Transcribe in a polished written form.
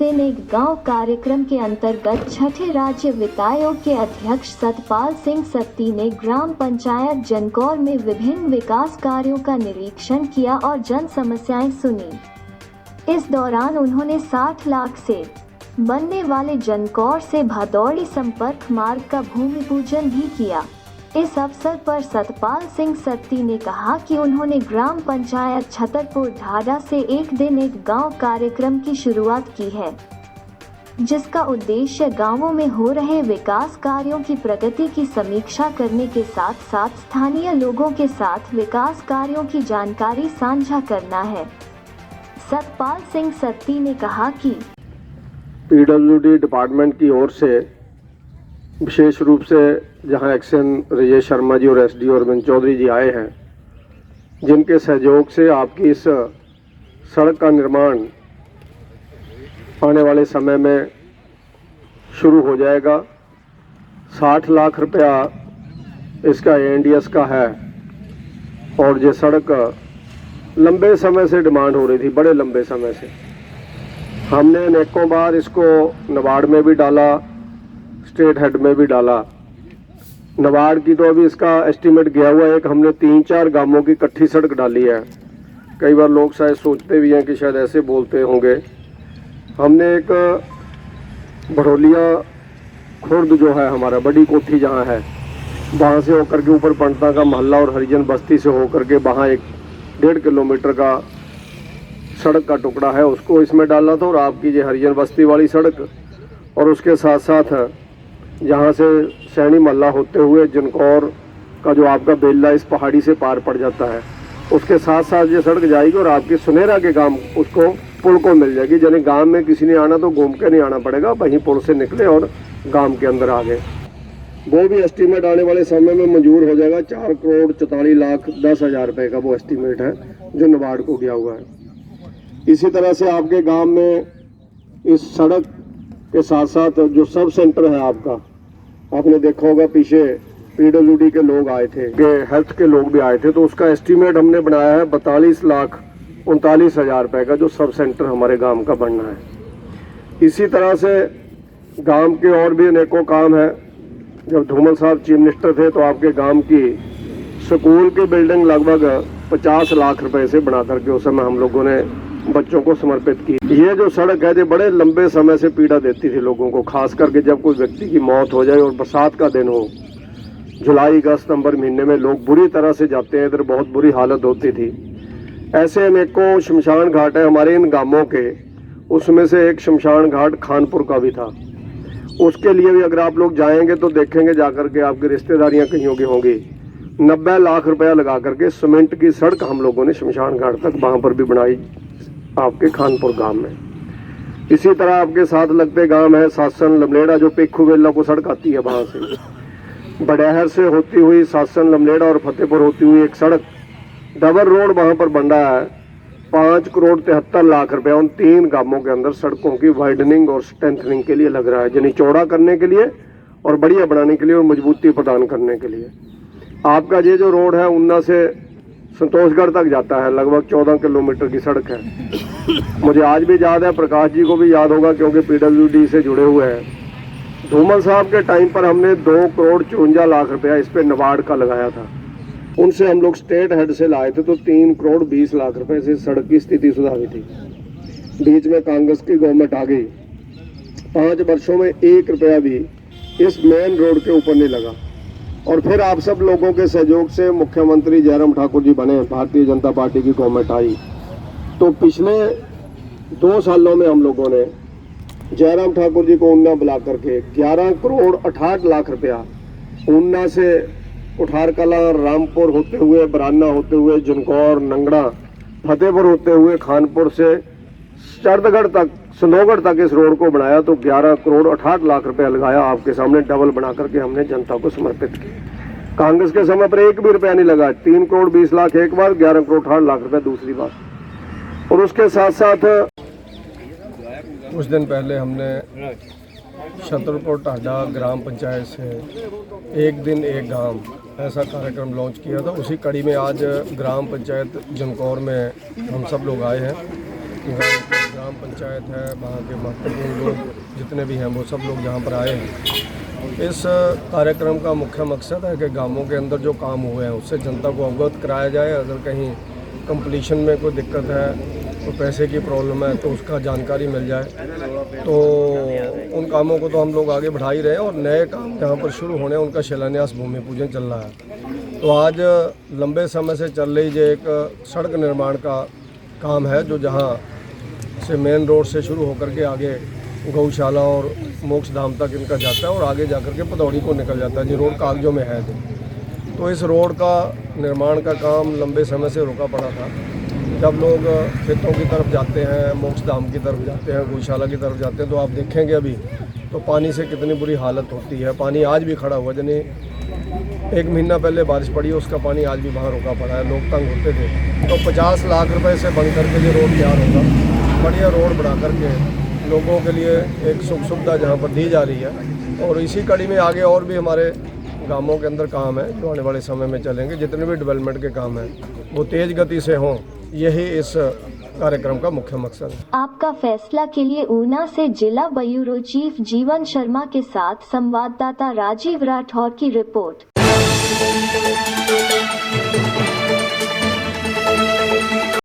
दिन एक गांव कार्यक्रम के अंतर्गत छठे राज्य वित्त आयोग के अध्यक्ष सतपाल सिंह सत्ती ने ग्राम पंचायत जनकौर में विभिन्न विकास कार्यों का निरीक्षण किया और जन समस्याएं सुनी। इस दौरान उन्होंने 60 लाख से बनने वाले जनकौर से भदौड़ी संपर्क मार्ग का भूमि पूजन भी किया। इस अवसर पर सतपाल सिंह सत्ती ने कहा कि उन्होंने ग्राम पंचायत छतरपुर ढाडा से एक दिन एक गांव कार्यक्रम की शुरुआत की है, जिसका उद्देश्य गांवों में हो रहे विकास कार्यों की प्रगति की समीक्षा करने के साथ साथ स्थानीय लोगों के साथ विकास कार्यों की जानकारी साझा करना है। सतपाल सिंह सत्ती ने कहा कि पीडब्ल्यूडी डिपार्टमेंट की ओर से विशेष रूप से जहां एक्शन राजेश शर्मा जी और एसडी अरविंद चौधरी जी आए हैं, जिनके सहयोग से आपकी इस सड़क का निर्माण आने वाले समय में शुरू हो जाएगा। 60 लाख रुपया इसका एनडीएस का है और ये सड़क लंबे समय से डिमांड हो रही थी, बड़े लंबे समय से। हमने अनेकों बार इसको नबार्ड में भी डाला, स्टेट हेड में भी डाला। नबार्ड की तो अभी इसका एस्टीमेट गया हुआ है, एक हमने 3-4 गांवों की इकट्ठी सड़क डाली है। कई बार लोग शायद सोचते भी हैं कि शायद ऐसे बोलते होंगे। हमने एक भड़ोलिया खुर्द जो है हमारा बड़ी कोठी जहाँ है, वहाँ से होकर के ऊपर पंडता का मोहल्ला और हरिजन बस्ती से होकर के वहाँ एक 1.5 किलोमीटर का सड़क का टुकड़ा है, उसको इसमें डालना था। और आपकी ये हरिजन बस्ती वाली सड़क और उसके साथ साथ यहाँ से सैनी मोहल्ला होते हुए जनकौर का जो आपका बेल्ला इस पहाड़ी से पार पड़ जाता है, उसके साथ साथ ये सड़क जाएगी और आपके सुनेरा के गांव उसको पुल को मिल जाएगी। यानी गांव में किसी ने आना तो घूम के नहीं आना पड़ेगा, वहीं पुल से निकले और गांव के अंदर आ गए। वो भी एस्टीमेट आने वाले समय में मंजूर हो जाएगा। 4,44,10,000 रुपये का वो एस्टीमेट है जो नबार्ड को गया हुआ है। इसी तरह से आपके गाँव में इस सड़क के साथ साथ जो सब सेंटर है आपका, आपने देखा होगा पीछे पीडब्ल्यूडी के लोग आए थे, हेल्थ के लोग भी आए थे, तो उसका एस्टीमेट हमने बनाया है 42,39,000 रुपये का जो सब सेंटर हमारे गांव का बनना है। इसी तरह से गांव के और भी अनेकों काम है। जब धूमल साहब चीफ मिनिस्टर थे तो आपके गांव की स्कूल की बिल्डिंग लगभग 50 लाख रुपए से बना करके उस समय हम लोगों ने बच्चों को समर्पित की। ये जो सड़क है ये बड़े लंबे समय से पीड़ा देती थी लोगों को, खास करके जब कोई व्यक्ति की मौत हो जाए और बरसात का दिन हो, जुलाई अगस्त नवंबर महीने में लोग बुरी तरह से जाते हैं, इधर बहुत बुरी हालत होती थी। ऐसे अनेकों शमशान घाट है हमारे इन गांवों के, उसमें से एक शमशान घाट खानपुर का भी था। उसके लिए भी अगर आप लोग जाएंगे तो देखेंगे जाकर के आपकी रिश्तेदारियाँ कहीं की होंगी। 90 लाख रुपया लगा करके सीमेंट की सड़क हम लोगों ने शमशान घाट तक वहाँ पर भी बनाई आपके खानपुर गांव में। इसी तरह आपके साथ लगते गांव है सासन लमलेड़ा, जो पेखूवेला को सड़क आती है वहां से, बड़हर से होती हुई सासन लमलेड़ा और फतेहपुर होती हुई एक सड़क डबल रोड वहां पर बन रहा है। 5,73,00,000 रुपया उन 3 गांवों के अंदर सड़कों की वाइडनिंग और स्ट्रेंथनिंग के लिए लग रहा है, यानी चौड़ा करने के लिए और बढ़िया बनाने के लिए और मजबूती प्रदान करने के लिए। आपका ये जो रोड है उन्ना से संतोषगढ़ तक जाता है, लगभग 14 किलोमीटर की सड़क है। मुझे आज भी याद है, प्रकाश जी को भी याद होगा क्योंकि पीडब्ल्यूडी से जुड़े हुए हैं। धूमल साहब के टाइम पर हमने 2,54,00,000 रुपया इस पे नबार्ड का लगाया था। उनसे हम लोग स्टेट हेड से लाए थे तो 3,20,00,000 रुपए से सड़क की स्थिति सुधारी थी। बीच में कांग्रेस की गवर्नमेंट आ गई, 5 वर्षों में 1 रुपया भी इस मेन रोड के ऊपर नहीं लगा। और फिर आप सब लोगों के सहयोग से मुख्यमंत्री जयराम ठाकुर जी बने, भारतीय जनता पार्टी की गवर्नमेंट आई, तो पिछले 2 सालों में हम लोगों ने जयराम ठाकुर जी को ऊना बुला करके 11,68,00,000 रुपया ऊना से उठारकला, रामपुर होते हुए, बराना होते हुए, जनकौर, नंगड़ा, फतेहपुर होते हुए खानपुर से चरदगढ़ तक, सनोगढ़ तक इस रोड को बनाया। तो 11,68,00,000 रुपया लगाया। आपके सामने डबल बना करके हमने जनता को समर्पित किया। कांग्रेस के समय पर 1 भी रुपया नहीं लगा। 3,20,00,000 एक बार, 11,68,00,000 रुपया दूसरी बार। और उसके साथ साथ कुछ दिन पहले हमने छतरपुर ढाडा ग्राम पंचायत से एक दिन एक गांव ऐसा कार्यक्रम लॉन्च किया था। उसी कड़ी में आज ग्राम पंचायत जनकौर में हम सब लोग आए हैं। ग्राम पंचायत है, वहाँ के महत्वपूर्ण लोग जितने भी हैं वो सब लोग यहाँ पर आए हैं। इस कार्यक्रम का मुख्य मकसद है कि गांवों के अंदर जो काम हुए हैं उससे जनता को अवगत कराया जाए। अगर कहीं कंप्लीशन में कोई दिक्कत है, तो पैसे की प्रॉब्लम है, तो उसका जानकारी मिल जाए। तो उन कामों को तो हम लोग आगे बढ़ा ही रहे हैं और नए काम जहाँ पर शुरू होने हैं उनका शिलान्यास भूमि पूजन चल रहा है। तो आज लंबे समय से चल रही जो एक सड़क निर्माण का काम है, जो जहाँ से मेन रोड से शुरू होकर के आगे गौशाला और मोक्ष धाम तक इनका जाता है और आगे जाकर के पतौड़ी को निकल जाता है। जी रोड कागजों में है। तो इस रोड का निर्माण का काम लंबे समय से रुका पड़ा था। जब लोग खेतों की तरफ जाते हैं, मोक्ष धाम की तरफ जाते हैं, गौशाला की तरफ जाते हैं, तो आप देखेंगे अभी तो पानी से कितनी बुरी हालत होती है। पानी आज भी खड़ा हुआ, यानी 1 महीना पहले बारिश पड़ी, उसका पानी आज भी वहाँ रुका पड़ा है। लोग तंग होते थे। तो 50 लाख रुपए से बन करके ये रोड तैयार होगा। बढ़िया रोड बना करके लोगों के लिए एक सुख सुविधा जहाँ पर दी जा रही है। और इसी कड़ी में आगे और भी हमारे गांवों के अंदर काम है जो आने वाले समय में चलेंगे। जितने भी डेवलपमेंट के काम हैं वो तेज़ गति से हों, यही इस कार्यक्रम का मुख्य मकसद है। आपका फैसला के लिए ऊना से जिला ब्यूरो चीफ जीवन शर्मा के साथ संवाददाता राजीव राठौर की रिपोर्ट।